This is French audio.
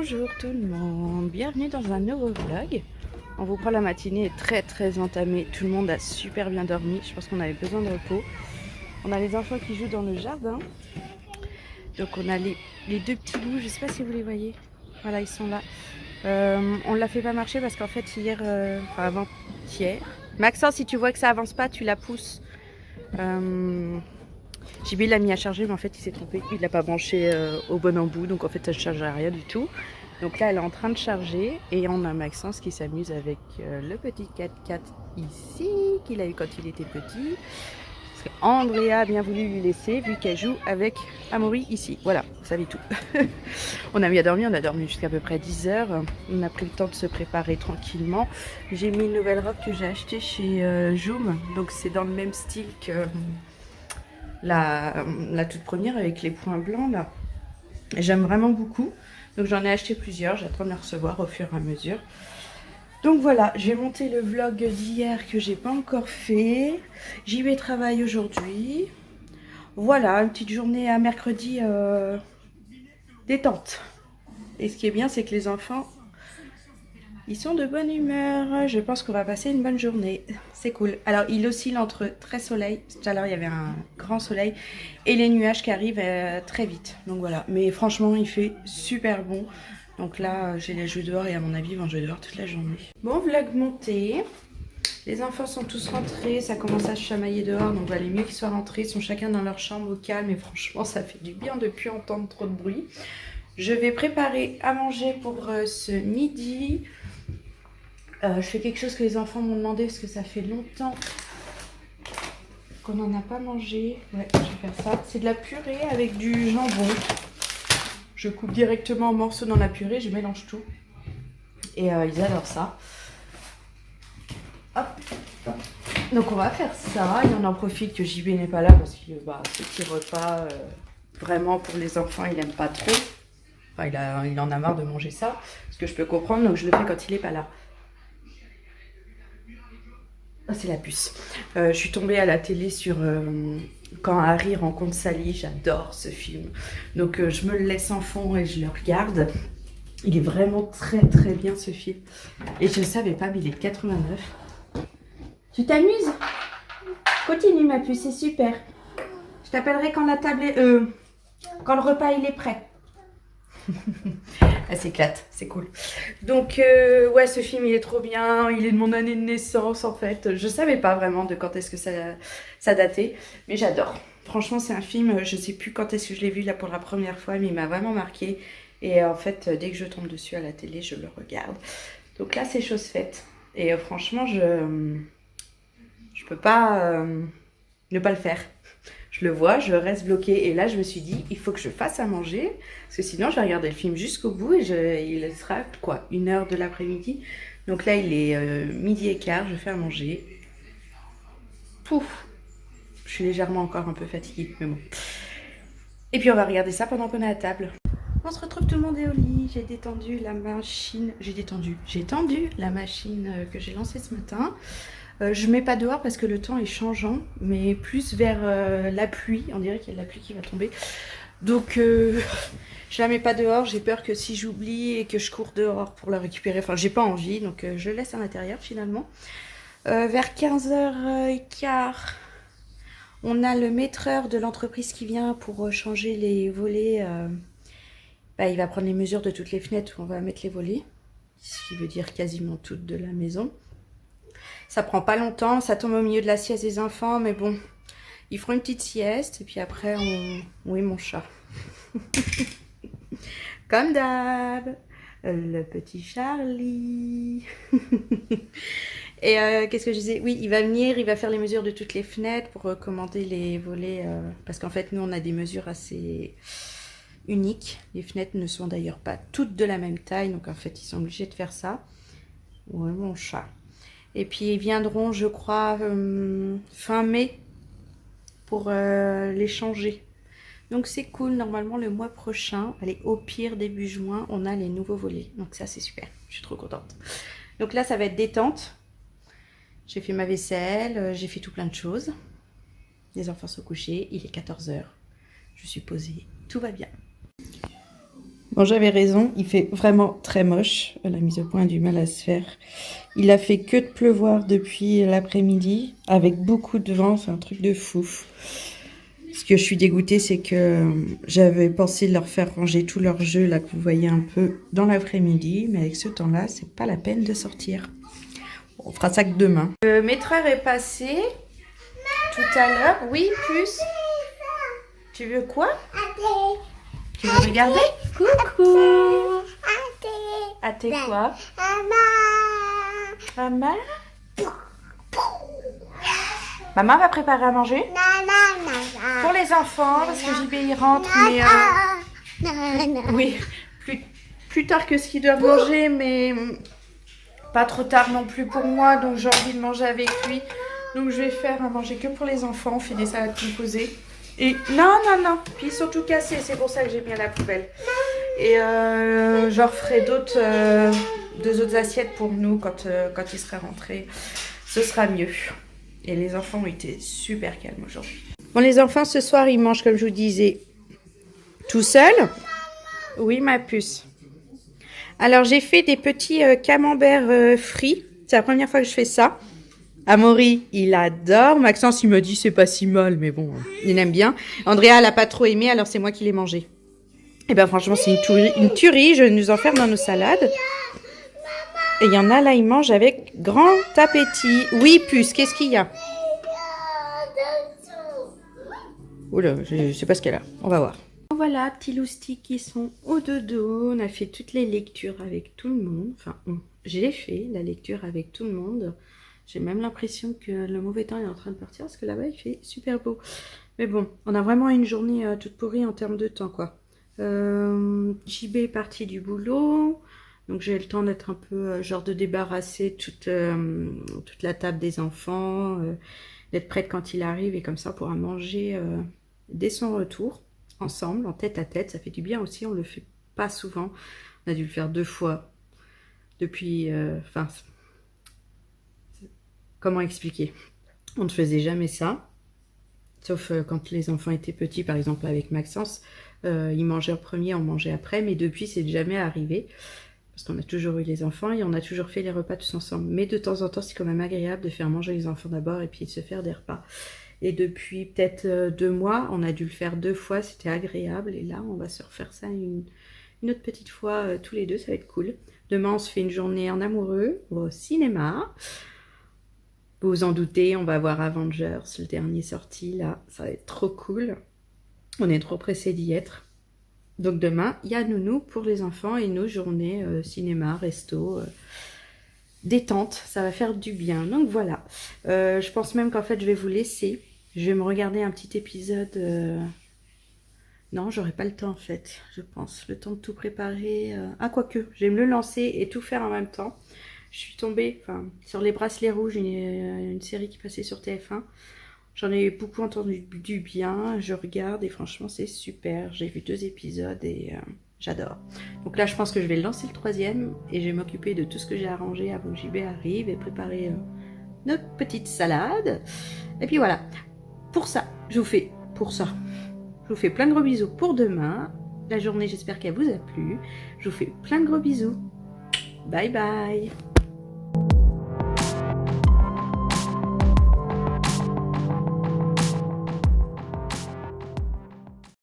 Bonjour tout le monde, bienvenue dans un nouveau vlog. On vous prend la matinée très entamée, tout le monde a super bien dormi, je pense qu'on avait besoin de repos. On a les enfants qui jouent dans le jardin. Donc on a les deux petits loups, je sais pas si vous les voyez. Voilà, ils sont là. On ne la fait pas marcher parce qu'en fait hier, enfin avant-hier, Maxence, si tu vois que ça avance pas, tu la pousses. JB l'a mis à charger, mais en fait il s'est trompé, il l'a pas branché au bon embout, donc en fait ça ne charge à rien du tout. Donc là elle est en train de charger et on a Maxence qui s'amuse avec le petit 4x4 ici, qu'il a eu quand il était petit. Parce qu'Andrea a bien voulu lui laisser vu qu'elle joue avec Amaury ici. Voilà, vous savez tout. On a mis à dormir, on a dormi jusqu'à peu près 10 heures. On a pris le temps de se préparer tranquillement. J'ai mis une nouvelle robe que j'ai achetée chez Joom, donc c'est dans le même style que la toute première avec les points blancs là. J'aime vraiment beaucoup, donc j'en ai acheté plusieurs, j'attends de les recevoir au fur et à mesure. Donc voilà, j'ai monté le vlog d'hier que j'ai pas encore fait. J'y vais travailler aujourd'hui. Voilà, une petite journée à mercredi détente. Et ce qui est bien, c'est que les enfants, ils sont de bonne humeur. Je pense qu'on va passer une bonne journée. C'est cool. Alors, il oscille entre très soleil. Tout à l'heure, il y avait un grand soleil. Et les nuages qui arrivent très vite. Donc voilà. Mais franchement, il fait super bon. Donc là, j'ai les jouer dehors et à mon avis, ils vont jouer dehors toute la journée. Bon, vlog monté. Les enfants sont tous rentrés. Ça commence à se chamailler dehors. Donc il valait mieux qu'ils soient rentrés. Ils sont chacun dans leur chambre au calme. Et franchement, ça fait du bien de ne plus entendre trop de bruit. Je vais préparer à manger pour ce midi. Je fais quelque chose que les enfants m'ont demandé parce que ça fait longtemps qu'on n'en a pas mangé. Ouais, je vais faire ça. C'est de la purée avec du jambon. Je coupe directement en morceaux dans la purée, je mélange tout. Et ils adorent ça. Hop. Donc on va faire ça. Et on en profite que JB n'est pas là parce que ce petit repas, vraiment pour les enfants, il n'aime pas trop. Enfin, il en a marre de manger ça. Ce que je peux comprendre, donc je le fais quand il n'est pas là. Oh, c'est la puce. Je suis tombée à la télé sur Quand Harry rencontre Sally. J'adore ce film. Donc je me le laisse en fond et je le regarde. Il est vraiment très bien ce film. Et je ne savais pas, mais il est 89. Tu t'amuses? Continue ma puce, c'est super. Je t'appellerai quand la table est... quand le repas il est prêt. Elle s'éclate, c'est cool. Donc ouais, ce film il est trop bien, il est de mon année de naissance en fait. Je savais pas vraiment de quand est-ce que ça datait, mais j'adore. Franchement c'est un film, je sais plus quand est-ce que je l'ai vu là pour la première fois, mais il m'a vraiment marqué. Et en fait dès que je tombe dessus à la télé, je le regarde. Donc là c'est chose faite. Et franchement je peux pas ne pas le faire. Je le vois, je reste bloquée et là je me suis dit il faut que je fasse à manger parce que sinon je vais regarder le film jusqu'au bout et il sera quoi 1h de l'après-midi. Donc là il est 12h15, je fais à manger. Pouf, je suis légèrement encore un peu fatiguée mais bon. Et puis on va regarder ça pendant qu'on est à table. On se retrouve, tout le monde est au lit. J'ai détendu la machine, j'ai tendu la machine que j'ai lancée ce matin. Je mets pas dehors parce que le temps est changeant, mais plus vers la pluie. On dirait qu'il y a de la pluie qui va tomber. Donc je la mets pas dehors. J'ai peur que si j'oublie et que je cours dehors pour la récupérer, enfin j'ai pas envie, donc je laisse à l'intérieur finalement. Vers 15h15, on a le maîtreur de l'entreprise qui vient pour changer les volets. Il va prendre les mesures de toutes les fenêtres où on va mettre les volets, ce qui veut dire quasiment toutes de la maison. Ça prend pas longtemps, ça tombe au milieu de la sieste des enfants, mais bon, ils feront une petite sieste et puis après oui, mon chat. Comme d'hab, le petit Charlie. Et qu'est-ce que je disais? Oui, il va venir, il va faire les mesures de toutes les fenêtres pour commander les volets, parce qu'en fait, nous, on a des mesures assez uniques. Les fenêtres ne sont d'ailleurs pas toutes de la même taille, donc en fait, ils sont obligés de faire ça. Oui, mon chat. Et puis ils viendront, je crois, fin mai pour les changer. Donc c'est cool, normalement le mois prochain, allez, au pire début juin, on a les nouveaux volets. Donc ça c'est super, je suis trop contente. Donc là ça va être détente. J'ai fait ma vaisselle, j'ai fait tout plein de choses. Les enfants sont couchés, il est 14h. Je suis posée, tout va bien. Bon, j'avais raison, il fait vraiment très moche. La mise au point a du mal à se faire. Il a fait que de pleuvoir depuis l'après-midi, avec beaucoup de vent, c'est un truc de fou. Ce que je suis dégoûtée, c'est que j'avais pensé leur faire ranger tous leurs jeux, là, que vous voyez un peu, dans l'après-midi, mais avec ce temps-là, c'est pas la peine de sortir. On fera ça que demain. Le maîtreur est passé tout à l'heure. Oui, plus. Tu veux quoi? Tu veux regarder? Coucou. Athé quoi? Maman? Maman va préparer à manger pour les enfants parce que JB y rentre, mais oui, plus tard que ce qu'ils doivent manger, mais pas trop tard non plus pour moi, donc j'ai envie de manger avec lui. Donc je vais faire à manger que pour les enfants. On fait des salades composées. Et non, puis ils sont tout cassés, c'est pour ça que j'ai mis à la poubelle. Et je referai deux autres assiettes pour nous quand ils seraient rentrés. Ce sera mieux. Et les enfants ont été super calmes aujourd'hui. Bon, les enfants, ce soir, ils mangent, comme je vous disais, tout seuls. Oui, ma puce. Alors, j'ai fait des petits camemberts frits. C'est la première fois que je fais ça. Amaury, il adore. Maxence, il me dit c'est pas si mal, mais bon, il aime bien. Andrea, elle a pas trop aimé, alors c'est moi qui l'ai mangé. Et ben franchement, c'est une tuerie. Je nous en faire dans nos salades. Et il y en a là, ils mangent avec grand appétit. Oui, puce, qu'est-ce qu'il y a? Oula, je sais pas ce qu'elle a. On va voir. Voilà, petits loustiques qui sont au dodo. On a fait toutes les lectures avec tout le monde. Enfin, j'ai fait la lecture avec tout le monde. J'ai même l'impression que le mauvais temps est en train de partir parce que là-bas, il fait super beau. Mais bon, on a vraiment une journée toute pourrie en termes de temps, quoi. JB est parti du boulot. Donc, j'ai le temps d'être un peu, genre de débarrasser toute la table des enfants, d'être prête quand il arrive et comme ça, on pourra manger dès son retour, ensemble, en tête à tête. Ça fait du bien aussi, on le fait pas souvent. On a dû le faire 2 fois depuis... Enfin... Comment expliquer? On ne faisait jamais ça, sauf quand les enfants étaient petits, par exemple avec Maxence, ils mangeaient en premier, on mangeait après, mais depuis c'est jamais arrivé, parce qu'on a toujours eu les enfants et on a toujours fait les repas tous ensemble. Mais de temps en temps c'est quand même agréable de faire manger les enfants d'abord et puis de se faire des repas. Et depuis peut-être 2 mois, on a dû le faire 2 fois, c'était agréable, et là on va se refaire ça une autre petite fois tous les deux, ça va être cool. Demain on se fait une journée en amoureux au cinéma. Vous vous en doutez, on va voir Avengers, le dernier sorti, là, ça va être trop cool. On est trop pressés d'y être. Donc demain, il y a nounou pour les enfants et nos journées cinéma, resto, détente, ça va faire du bien. Donc voilà, je pense même qu'en fait, je vais vous laisser. Je vais me regarder un petit épisode... Non, j'aurai pas le temps en fait, je pense. Le temps de tout préparer. Ah, quoique, je vais me le lancer et tout faire en même temps. Je suis tombée sur Les Bracelets Rouges, une série qui passait sur TF1. J'en ai beaucoup entendu du bien, je regarde et franchement c'est super. J'ai vu 2 épisodes et j'adore. Donc là je pense que je vais lancer le 3e et je vais m'occuper de tout ce que j'ai arrangé avant que JB arrive et préparer notre petite salade. Et puis voilà, je vous fais plein de gros bisous pour demain. La journée j'espère qu'elle vous a plu. Je vous fais plein de gros bisous. Bye bye.